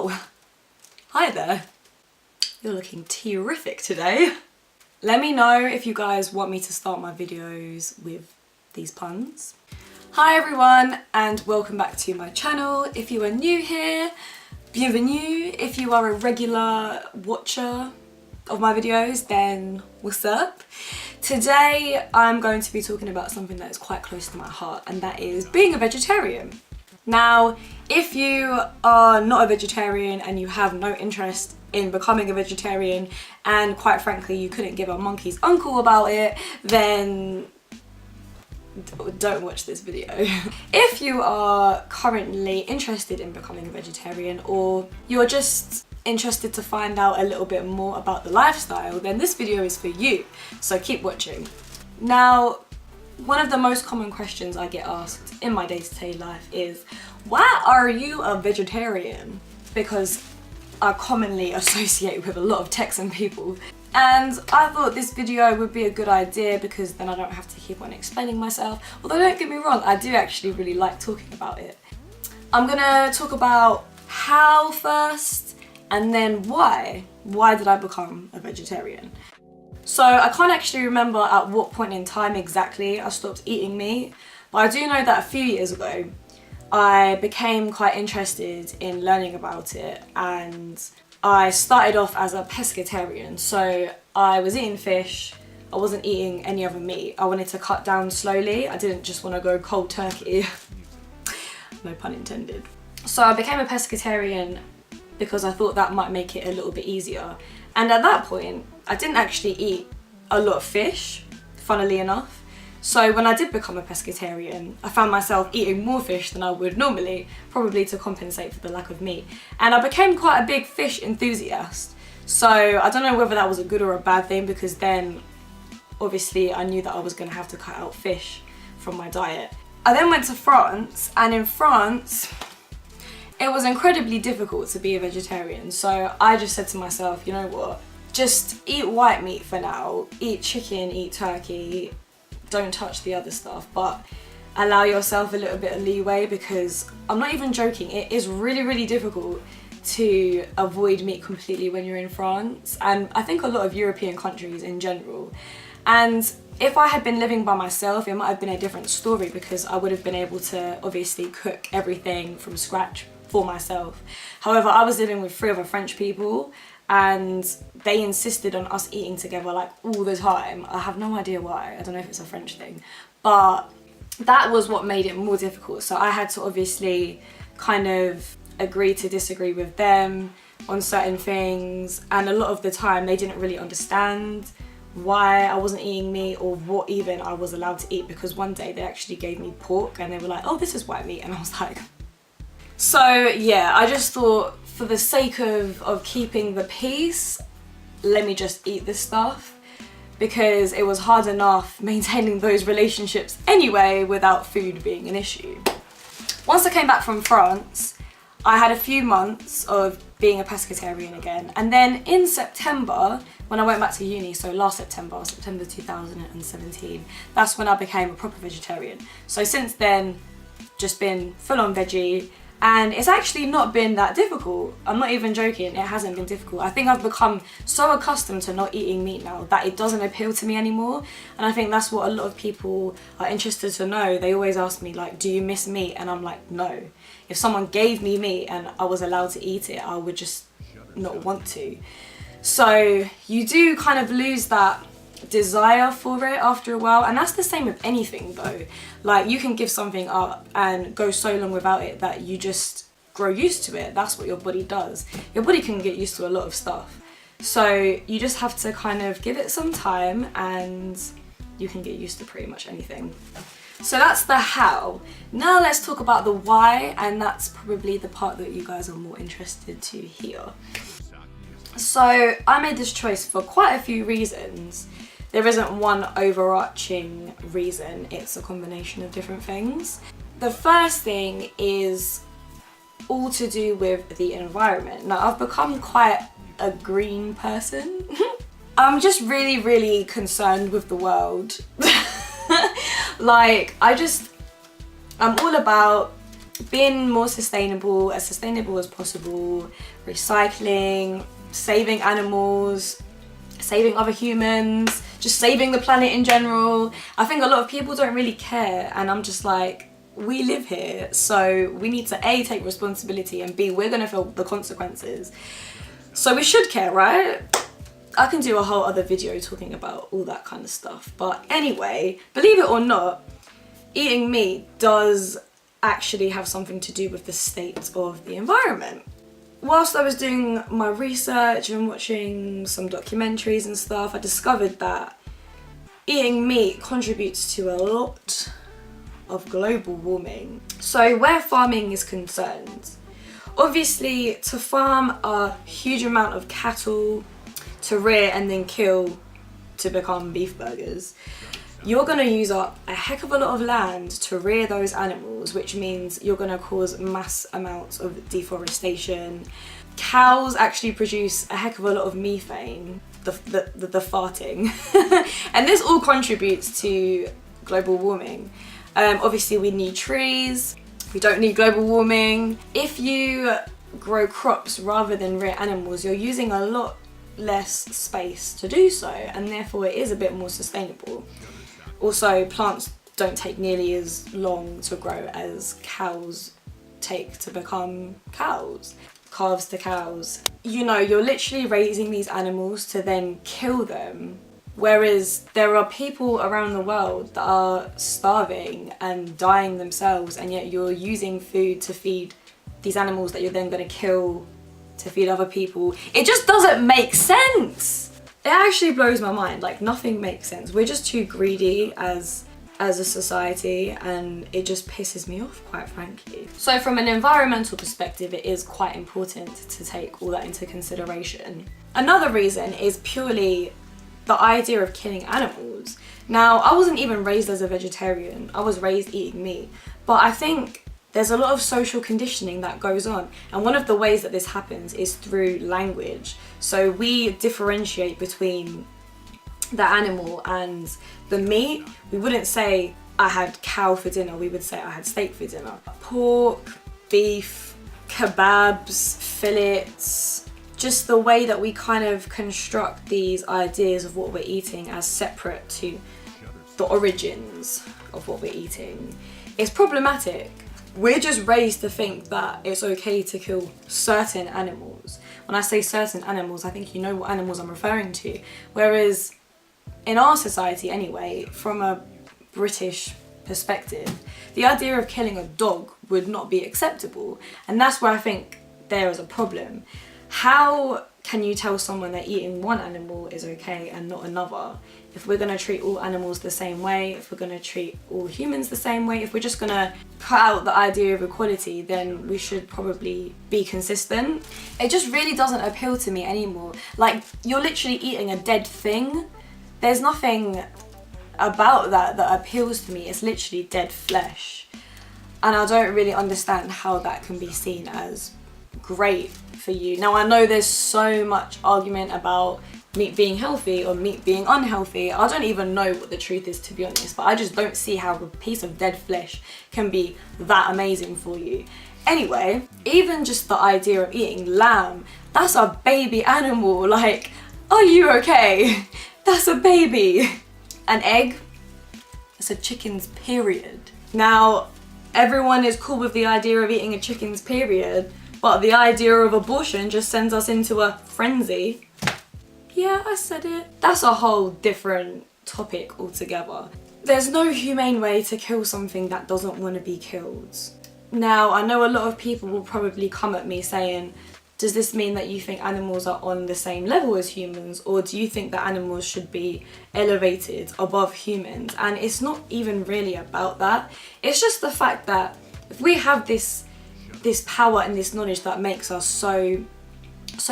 Oh, hi there. You're looking terrific today. Let me know if you guys want me to start my videos with these puns. Hi everyone and welcome back to my channel. If you are new here, bienvenue. If you are a regular watcher of my videos, then what's up? Today I'm going to be talking about something that is quite close to my heart, and that is being a vegetarian. Now, if you are not a vegetarian and you have no interest in becoming a vegetarian, and quite frankly you couldn't give a monkey's uncle about it, then don't watch this video. If you are currently interested in becoming a vegetarian, or you're just interested to find out a little bit more about the lifestyle, then this video is for you, so keep watching. Now, one of the most common questions I get asked in my day-to-day life is, why are you a vegetarian? Because I commonly associate with a lot of Texan people. And I thought this video would be a good idea because then I don't have to keep on explaining myself. Although don't get me wrong, I do actually really like talking about it. I'm gonna talk about how first, and then why. Why did I become a vegetarian? So I can't actually remember at what point in time exactly I stopped eating meat, but I do know that a few years ago I became quite interested in learning about it, and I started off as a pescatarian. So I was eating fish, I wasn't eating any other meat. I wanted to cut down slowly, I didn't just want to go cold turkey. No pun intended. So I became a pescatarian because I thought that might make it a little bit easier. And at that point, I didn't actually eat a lot of fish, funnily enough. So when I did become a pescatarian, I found myself eating more fish than I would normally, probably to compensate for the lack of meat. And I became quite a big fish enthusiast. So I don't know whether that was a good or a bad thing, because then obviously I knew that I was going to have to cut out fish from my diet. I then went to France, and in France, it was incredibly difficult to be a vegetarian. So I just said to myself, you know what, just eat white meat for now, eat chicken, eat turkey, don't touch the other stuff, but allow yourself a little bit of leeway, because I'm not even joking, it is really, really difficult to avoid meat completely when you're in France, and I think a lot of European countries in general. And if I had been living by myself, it might have been a different story, because I would have been able to obviously cook everything from scratch for myself. However, I was living with 3 other French people, and they insisted on us eating together like all the time. I have no idea why, I don't know if it's a French thing, but that was what made it more difficult. So I had to obviously kind of agree to disagree with them on certain things, and a lot of the time they didn't really understand why I wasn't eating meat or what even I was allowed to eat, because one day they actually gave me pork and they were like, oh, this is white meat, and I was like, so yeah, I just thought, for the sake of keeping the peace, let me just eat this stuff, because it was hard enough maintaining those relationships anyway without food being an issue. Once I came back from France, I had a few months of being a pescatarian again, and then in September, when I went back to uni, so last September 2017, that's when I became a proper vegetarian. So since then, just been full-on veggie. And it's actually not been that difficult. I'm not even joking, it hasn't been difficult. I think I've become so accustomed to not eating meat now that it doesn't appeal to me anymore. And I think that's what a lot of people are interested to know. They always ask me like, do you miss meat? And I'm like, no. If someone gave me meat and I was allowed to eat it, I would just not want to. So you do kind of lose that desire for it after a while, and that's the same with anything though. Like, you can give something up and go so long without it that you just grow used to it. That's what your body does. Your body can get used to a lot of stuff, so you just have to kind of give it some time and you can get used to pretty much anything. So that's the how. Now let's talk about the why, and that's probably the part that you guys are more interested to hear. So I made this choice for quite a few reasons. There isn't one overarching reason, it's a combination of different things. The first thing is all to do with the environment. Now, I've become quite a green person. I'm just really, really concerned with the world. Like, I'm all about being more sustainable as possible, recycling, saving animals, saving other humans, just saving the planet in general. I think a lot of people don't really care, and I'm just like, we live here, so we need to A, take responsibility, and B, we're gonna feel the consequences. So we should care, right? I can do a whole other video talking about all that kind of stuff. But anyway, believe it or not, eating meat does actually have something to do with the state of the environment. Whilst I was doing my research and watching some documentaries and stuff, I discovered that eating meat contributes to a lot of global warming. So where farming is concerned, obviously to farm a huge amount of cattle to rear and then kill to become beef burgers, you're gonna use up a heck of a lot of land to rear those animals, which means you're gonna cause mass amounts of deforestation. Cows actually produce a heck of a lot of methane, the farting, and this all contributes to global warming. Obviously we need trees, we don't need global warming. If you grow crops rather than rear animals, you're using a lot less space to do so, and therefore it is a bit more sustainable. Also, plants don't take nearly as long to grow as cows take to become cows. Calves to cows. You know, you're literally raising these animals to then kill them, whereas there are people around the world that are starving and dying themselves, and yet you're using food to feed these animals that you're then going to kill to feed other people. It just doesn't make sense. It actually blows my mind. Like, nothing makes sense. We're just too greedy as a society, and it just pisses me off, quite frankly. So from an environmental perspective, it is quite important to take all that into consideration. Another reason is purely the idea of killing animals. Now, I wasn't even raised as a vegetarian. I was raised eating meat, but I think there's a lot of social conditioning that goes on, and one of the ways that this happens is through language. So we differentiate between the animal and the meat. We wouldn't say I had cow for dinner, we would say I had steak for dinner. Pork, beef, kebabs, fillets, just the way that we kind of construct these ideas of what we're eating as separate to the origins of what we're eating is problematic. We're just raised to think that it's okay to kill certain animals. When I say certain animals, I think you know what animals I'm referring to. Whereas in our society anyway, from a British perspective, the idea of killing a dog would not be acceptable. And that's where I think there is a problem. How can you tell someone that eating one animal is okay and not another? If we're going to treat all animals the same way, if we're going to treat all humans the same way, if we're just going to cut out the idea of equality, then we should probably be consistent. It just really doesn't appeal to me anymore. Like, you're literally eating a dead thing. There's nothing about that appeals to me. It's literally dead flesh. And I don't really understand how that can be seen as great for you. Now, I know there's so much argument about meat being healthy or meat being unhealthy. I don't even know what the truth is, to be honest, but I just don't see how a piece of dead flesh can be that amazing for you. Anyway, even just the idea of eating lamb, that's a baby animal. Like, are you okay? That's a baby. An egg, it's a chicken's period. Now, everyone is cool with the idea of eating a chicken's period, but the idea of abortion just sends us into a frenzy. Yeah, I said it. That's a whole different topic altogether. There's no humane way to kill something that doesn't want to be killed. Now, I know a lot of people will probably come at me saying, does this mean that you think animals are on the same level as humans, or do you think that animals should be elevated above humans? And it's not even really about that. It's just the fact that if we have this power and this knowledge that makes us so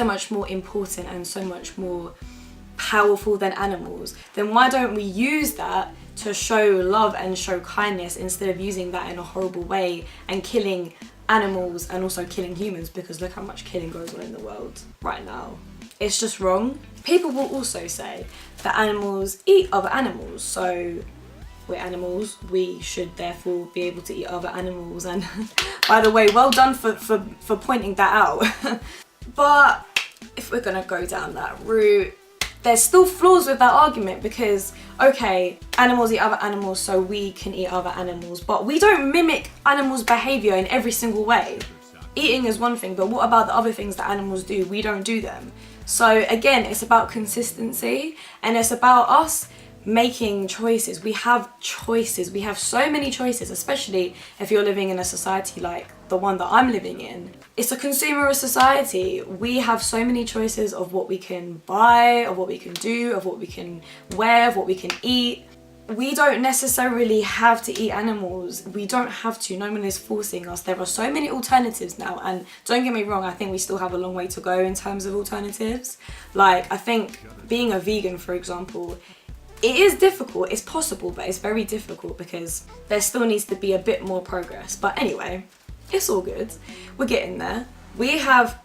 much more important and so much more powerful than animals, then why don't we use that to show love and show kindness instead of using that in a horrible way and killing animals and also killing humans? Because look how much killing goes on in the world right now. It's just wrong. People will also say that animals eat other animals, so we're animals, we should therefore be able to eat other animals. And by the way, well done for pointing that out. But if we're gonna go down that route, there's still flaws with that argument, because okay, animals eat other animals, so we can eat other animals, but we don't mimic animals' behaviour in every single way. Eating is one thing, but what about the other things that animals do? We don't do them. So again, it's about consistency, and it's about us making choices. We have choices. We have so many choices, especially if you're living in a society like the one that I'm living in. It's a consumerist society. We have so many choices of what we can buy, of what we can do, of what we can wear, of what we can eat. We don't necessarily have to eat animals. We don't have to. No one is forcing us. There are so many alternatives now, and don't get me wrong, I think we still have a long way to go in terms of alternatives. Like, I think being a vegan, for example, it is difficult. It's possible, but it's very difficult because there still needs to be a bit more progress. But anyway, it's all good. We're getting there. We have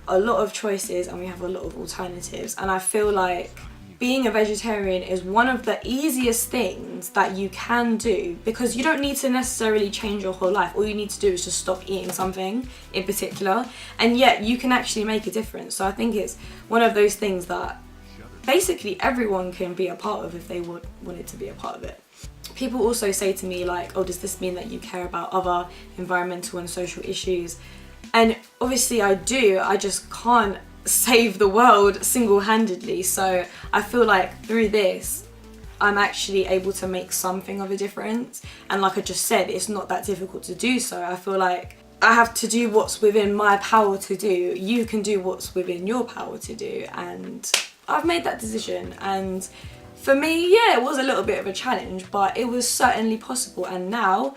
a lot of choices and we have a lot of alternatives, and I feel like being a vegetarian is one of the easiest things that you can do, because you don't need to necessarily change your whole life. All you need to do is just stop eating something in particular, and yet you can actually make a difference. So I think it's one of those things that basically everyone can be a part of if they wanted to be a part of it. People also say to me like, oh, does this mean that you care about other environmental and social issues? And obviously I do, I just can't save the world single-handedly. So I feel like through this, I'm actually able to make something of a difference. And like I just said, it's not that difficult to do so. I feel like I have to do what's within my power to do. You can do what's within your power to do. And I've made that decision. And for me, yeah, it was a little bit of a challenge, but it was certainly possible. And now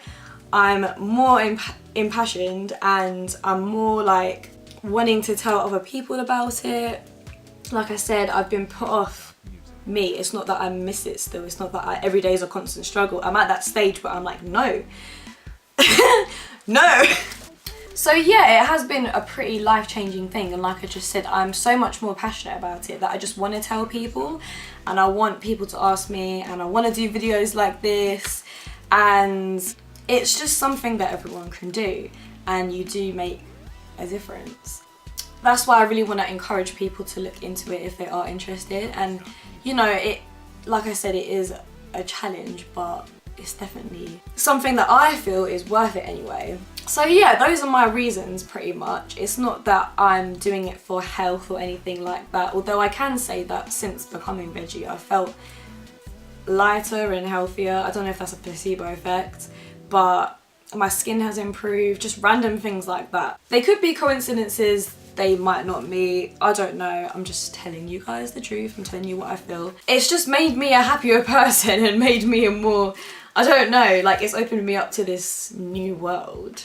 I'm more impassioned, and I'm more like wanting to tell other people about it. Like I said, I've been put off me. It's not that I miss it still. It's not that every day is a constant struggle. I'm at that stage where I'm like, no. No. So yeah, it has been a pretty life-changing thing, and like I just said, I'm so much more passionate about it that I just want to tell people, and I want people to ask me, and I want to do videos like this, and it's just something that everyone can do, and you do make a difference. That's why I really want to encourage people to look into it if they are interested. And you know, it, like I said, it is a challenge, but it's definitely something that I feel is worth it anyway. So yeah, those are my reasons pretty much. It's not that I'm doing it for health or anything like that, although I can say that since becoming veggie I felt lighter and healthier. I don't know if that's a placebo effect, but my skin has improved, just random things like that. They could be coincidences, they might not be, I don't know. I'm just telling you guys the truth, I'm telling you what I feel. It's just made me a happier person and made me a more, I don't know, like it's opened me up to this new world.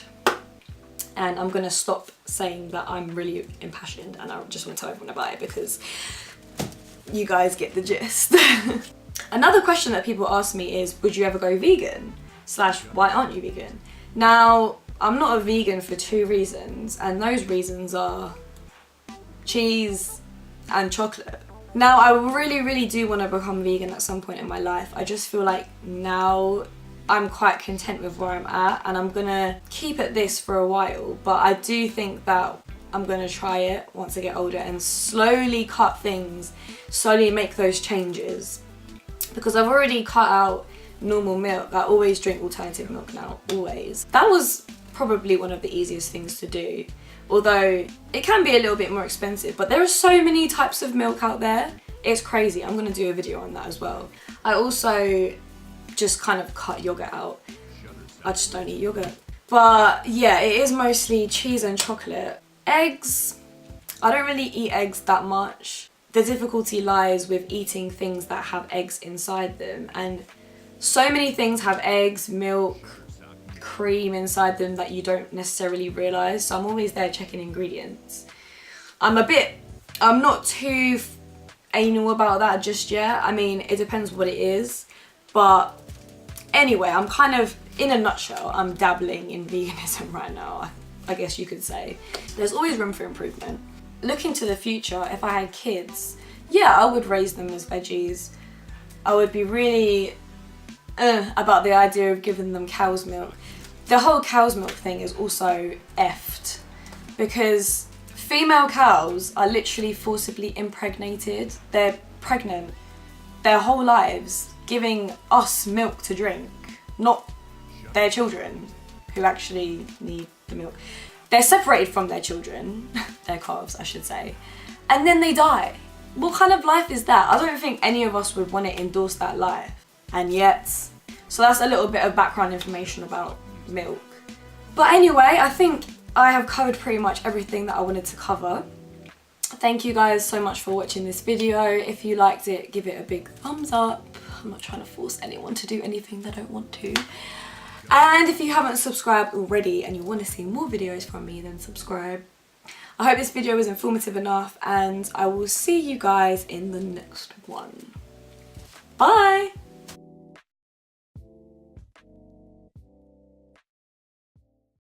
And I'm gonna stop saying that I'm really impassioned, and I just want to tell everyone about it because you guys get the gist. Another question that people ask me is, would you ever go vegan? / why aren't you vegan? Now, I'm not a vegan for 2 reasons, and those reasons are cheese and chocolate. Now, I really do want to become vegan at some point in my life. I just feel like now I'm quite content with where I'm at, and I'm gonna keep at this for a while, but I do think that I'm gonna try it once I get older and slowly cut things, slowly make those changes, because I've already cut out normal milk. I always drink alternative milk now, always. That was probably one of the easiest things to do, although it can be a little bit more expensive, but there are so many types of milk out there. It's crazy. I'm gonna do a video on that as well. I also just kind of cut yogurt out. I just don't eat yogurt. But yeah, it is mostly cheese and chocolate. Eggs, I don't really eat eggs that much. The difficulty lies with eating things that have eggs inside them, and so many things have eggs, milk, cream inside them that you don't necessarily realise, so I'm always there checking ingredients. I'm not too anal about that just yet. I mean, it depends what it is, but anyway, I'm kind of, in a nutshell, I'm dabbling in veganism right now, I guess you could say. There's always room for improvement. Looking to the future, if I had kids, yeah, I would raise them as veggies. I would be really about the idea of giving them cow's milk. The whole cow's milk thing is also effed, because female cows are literally forcibly impregnated. They're pregnant their whole lives, giving us milk to drink, not their children who actually need the milk. They're separated from their children, their calves I should say, and then they die. What kind of life is that? I don't think any of us would want to endorse that life. And yet, so that's a little bit of background information about milk. But anyway, I think I have covered pretty much everything that I wanted to cover. Thank you guys so much for watching this video. If you liked it, give it a big thumbs up. I'm not trying to force anyone to do anything they don't want to. And if you haven't subscribed already and you want to see more videos from me, then subscribe. I hope this video was informative enough, and I will see you guys in the next one. Bye!